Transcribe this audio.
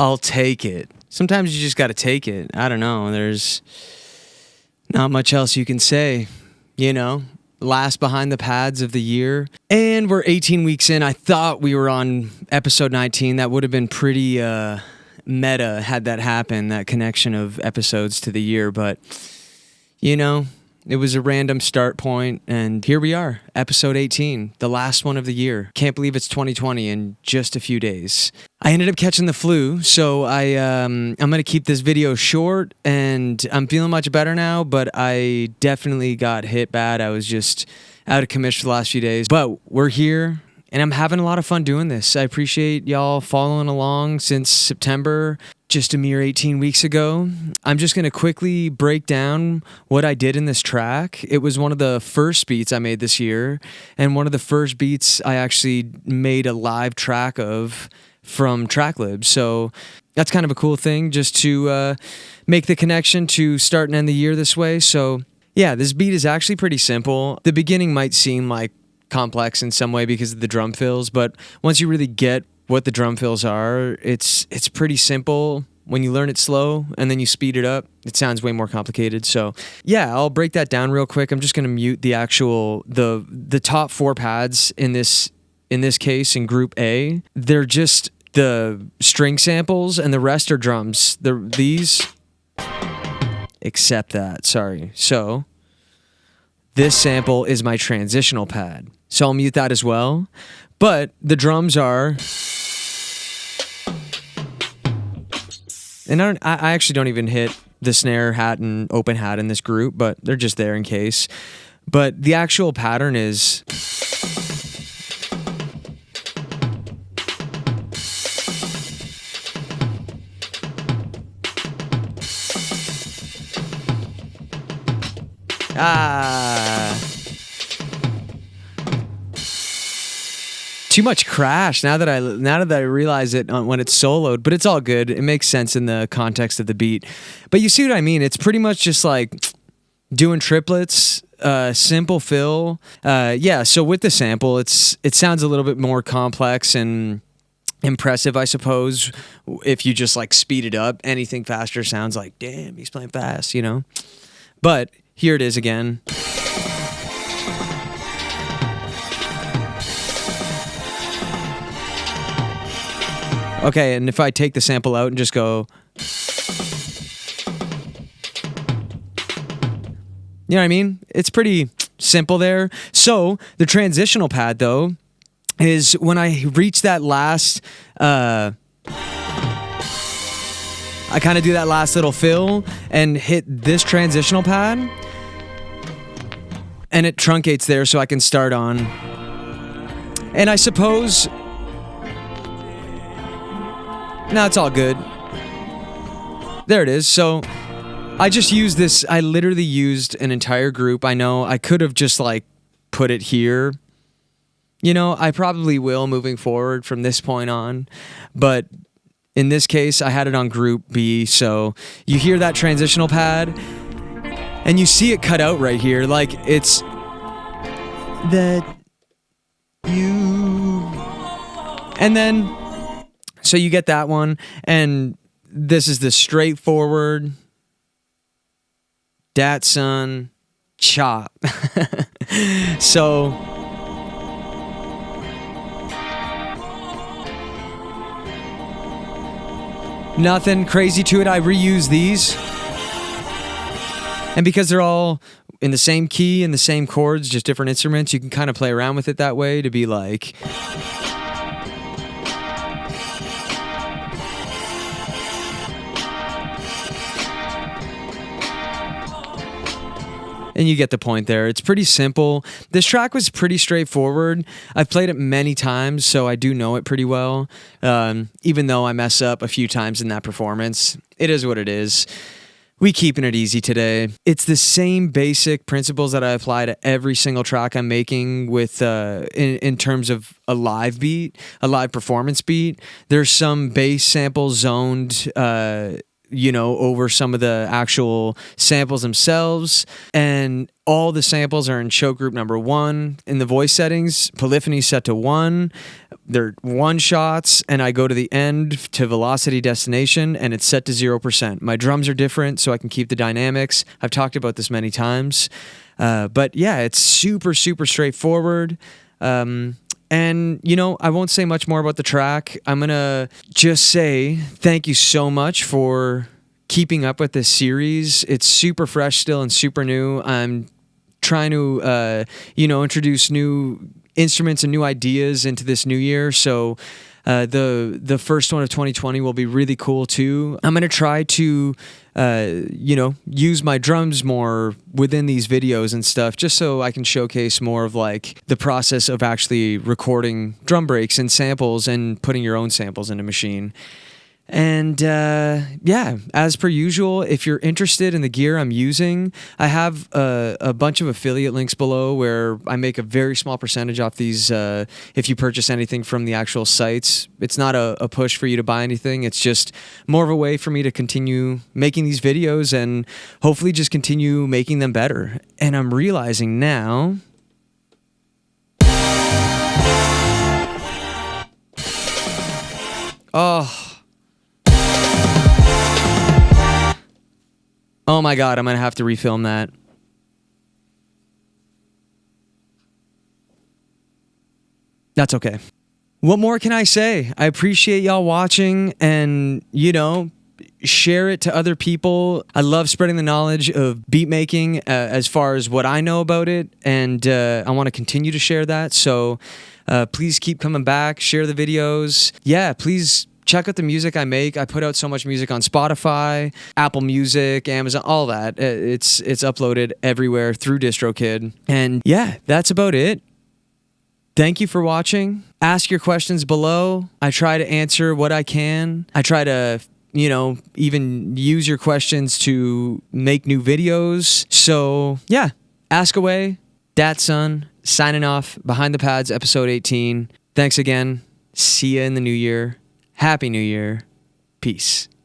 I'll take it. Sometimes you just got to take it. I don't know. There's not much else you can say, you know? Last behind the pads of the year. And we're 18 weeks in. I thought we were on episode 19. That would have been pretty meta had that happen, that connection of episodes to the year. But, you know, it was a random start point, and here we are, episode 18, the last one of the year. Can't believe it's 2020 in just a few days. I ended up catching the flu, so I'm going to keep this video short, and I'm feeling much better now, but I definitely got hit bad. I was just out of commission for the last few days, but we're here. And I'm having a lot of fun doing this. I appreciate y'all following along since September, just a mere 18 weeks ago. I'm just going to quickly break down what I did in this track. It was one of the first beats I made this year, and one of the first beats I actually made a live track of from TrackLib. So that's kind of a cool thing, just to make the connection to start and end the year this way. So yeah, this beat is actually pretty simple. The beginning might seem like complex in some way because of the drum fills, but once you really get what the drum fills are, it's pretty simple. When you learn it slow and then you speed it up, it sounds way more complicated. So yeah, I'll break that down real quick. I'm just going to mute the actual the top 4 pads in this case in group A. They're just the string samples, and the rest are drums. These except that, sorry. So this sample is my transitional pad. So I'll mute that as well. But the drums are... And I actually don't even hit the snare hat and open hat in this group, but they're just there in case. But the actual pattern is... Too much crash now that I realize it when it's soloed, but it's all good. It makes sense in the context of the beat. But you see what I mean? It's pretty much just like doing triplets, simple fill. Yeah, so with the sample, it sounds a little bit more complex and impressive, I suppose. If you just like speed it up, anything faster sounds like, damn, he's playing fast, you know? But here it is again. Okay, and if I take the sample out and just go... You know what I mean? It's pretty simple there. So, the transitional pad, though, is when I reach that last... I kind of do that last little fill and hit this transitional pad, and it truncates there so I can start on. And I suppose... No, it's all good. There it is. So I just used this. I literally used an entire group. I know I could have just like put it here. You know, I probably will moving forward from this point on. But in this case, I had it on group B. So you hear that transitional pad and you see it cut out right here. Like it's that you. And then... So you get that one, and this is the straightforward dat son chop. So nothing crazy to it. I reuse these, and because they're all in the same key and the same chords, just different instruments, you can kind of play around with it that way to be like... And you get the point there. It's pretty simple. This track was pretty straightforward. I've played it many times, so I do know it pretty well. Even though I mess up a few times in that performance, it is what it is. We keeping it easy today. It's the same basic principles that I apply to every single track I'm making with in terms of a live beat, a live performance beat. There's some bass samples zoned over some of the actual samples themselves. And all the samples are in choke group number 1 in the voice settings. Polyphony set to 1. They're 1 shots, and I go to the end to velocity destination, and it's set to 0%. My drums are different, so I can keep the dynamics. I've talked about this many times. But yeah, it's super, super straightforward. And, I won't say much more about the track. I'm going to just say thank you so much for keeping up with this series. It's super fresh still and super new. I'm trying to, introduce new instruments and new ideas into this new year. So the first one of 2020 will be really cool too. I'm going to try to, use my drums more within these videos and stuff, just so I can showcase more of like the process of actually recording drum breaks and samples and putting your own samples in a Maschine. And as per usual, if you're interested in the gear I'm using, I have a bunch of affiliate links below where I make a very small percentage off these if you purchase anything from the actual sites. It's not a push for you to buy anything. It's just more of a way for me to continue making these videos and hopefully just continue making them better. And I'm realizing now... Oh my God, I'm going to have to refilm that. That's okay. What more can I say? I appreciate y'all watching and, share it to other people. I love spreading the knowledge of beat making as far as what I know about it. And I want to continue to share that. So please keep coming back, share the videos. Yeah, please check out the music I make. I put out so much music on Spotify, Apple Music, Amazon, all that. It's uploaded everywhere through DistroKid. And yeah, that's about it. Thank you for watching. Ask your questions below. I try to answer what I can. I try to, even use your questions to make new videos. So yeah, ask away. Datsun, signing off. Behind the Pads, episode 18. Thanks again. See ya in the new year. Happy New Year. Peace.